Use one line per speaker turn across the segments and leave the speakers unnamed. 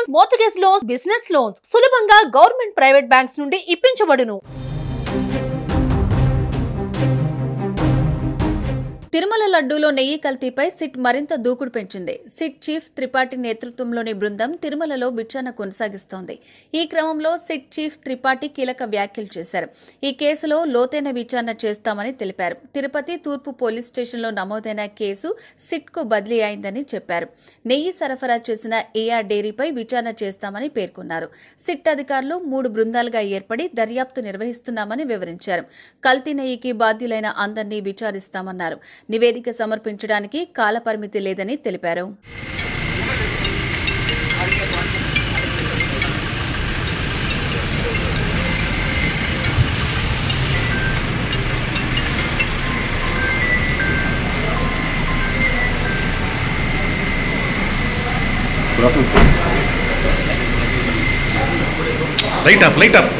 Loans, mortgage loans, business loans సులభంగా government private banks నుండి ఇప్పించబడును.
తిరుమల లడ్డూలో నెయ్యి కల్తీపై సిట్ మరింత దూకుడు పెంచింది. సిట్ చీఫ్ త్రిపాఠి నేతృత్వంలోని బృందం తిరుమలలో విచారణ కొనసాగిస్తోంది. ఈ క్రమంలో సిట్ చీఫ్ త్రిపాఠి కీలక వ్యాఖ్యలు చేశారు. ఈ కేసులో లోతైన విచారణ చేస్తామని తెలిపారు. తిరుపతి తూర్పు పోలీస్ స్టేషన్లో నమోదైన కేసు సిట్కు బదిలీ అయిందని చెప్పారు. నెయ్యి సరఫరా చేసిన ఏఆర్ డైరీపై విచారణ చేస్తామని పేర్కొన్నారు. సిట్ అధికారులు 3 బృందాలుగా ఏర్పడి దర్యాప్తు నిర్వహిస్తున్నామని వివరించారు. కల్తీ నెయ్యికి బాధ్యులైన అందరినీ విచారిస్తామన్నారు. నివేదిక సమర్పించడానికి కాలపరిమితి లేదని తెలిపారు.
లైట్ అప్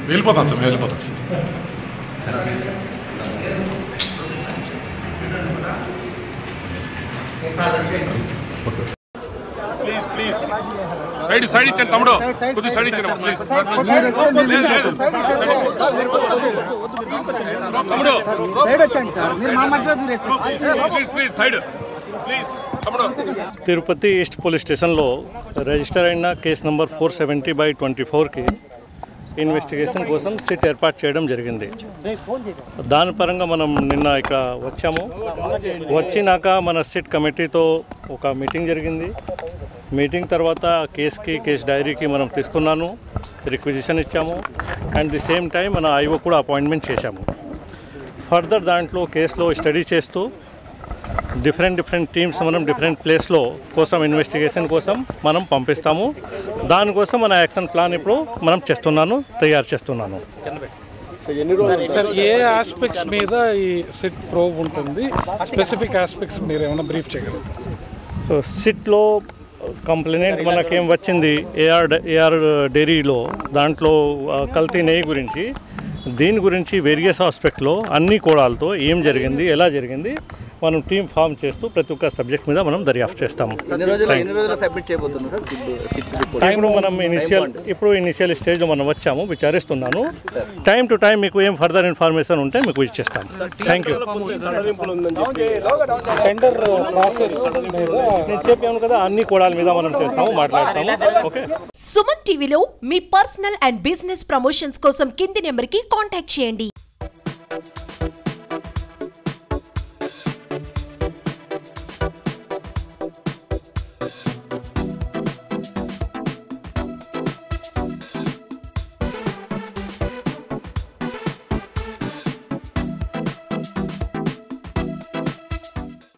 వెళ్ళిపోతాం సార్ ప్లీజ్ సైడ్ ఇచ్చాను తమ్ముడు, కొద్దిగా సైడ్ ఇచ్చాను తమ్ముడు, please side please.
Tirupati east police స్టేషన్లో రిజిస్టర్ అయిన కేసు నంబర్ 470/24కి ఇన్వెస్టిగేషన్ కోసం సిట్ ఏర్పాటు చేయడం జరిగింది. దాని పరంగా మనం నిన్న ఇక్కడ వచ్చాము. వచ్చినాక మన సిట్ కమిటీతో ఒక మీటింగ్ జరిగింది. మీటింగ్ తర్వాత కేసు డైరీకి మనం తీసుకున్నాను, రిక్విజిషన్ ఇచ్చాము. అండ్ ది సేమ్ టైం మన ఐఓ కూడా అపాయింట్మెంట్ చేశాము. ఫర్దర్ దాంట్లో కేసులో స్టడీ చేస్తూ డిఫరెంట్ టీమ్స్ మనం డిఫరెంట్ ప్లేస్లో కోసం ఇన్వెస్టిగేషన్ కోసం మనం పంపిస్తాము. దానికోసం మన యాక్షన్ ప్లాన్ ఇప్పుడు మనం తయారు చేస్తున్నాను.
సార్, ఏ ఆస్పెక్ట్స్ మీద ఈ సిట్ ప్రోబ్ ఉంటుంది? స్పెసిఫిక్ ఆస్పెక్ట్స్ మీరు ఏమైనా బ్రీఫ్ చేయగలరు?
సిట్లో కంప్లైంట్ మనకేం వచ్చింది ఏఆర్ డైరీలో, దాంట్లో కల్తీ నెయ్యి గురించి, దీని గురించి వేరియస్ ఆస్పెక్ట్లో అన్ని కోణాలతో ఏం జరిగింది, ఎలా జరిగింది మనం టీం ఫామ్ చేస్తూ ప్రతి ఒక్క సబ్జెక్ట్ మీద మనం దర్యాప్తు చేస్తాము. టైంలో మనం ఇనిషియల్ స్టేజ్లో మనం వచ్చాము, విచారిస్తున్నాను. టైం టు టైం మీకు ఏం ఫర్దర్ ఇన్ఫర్మేషన్ ఉంటే మీకు ఇచ్చేస్తాము. Thank you. నేను చెప్పాను కదా, అన్ని కోణాల మీద మనం చేస్తాము, మాట్లాడతాము. ఓకే.
సుమన్ టీవీలో మీ పర్సనల్ అండ్ బిజినెస్ ప్రమోషన్స్ కోసం కింది నెంబర్కి కాంటాక్ట్ చేయండి.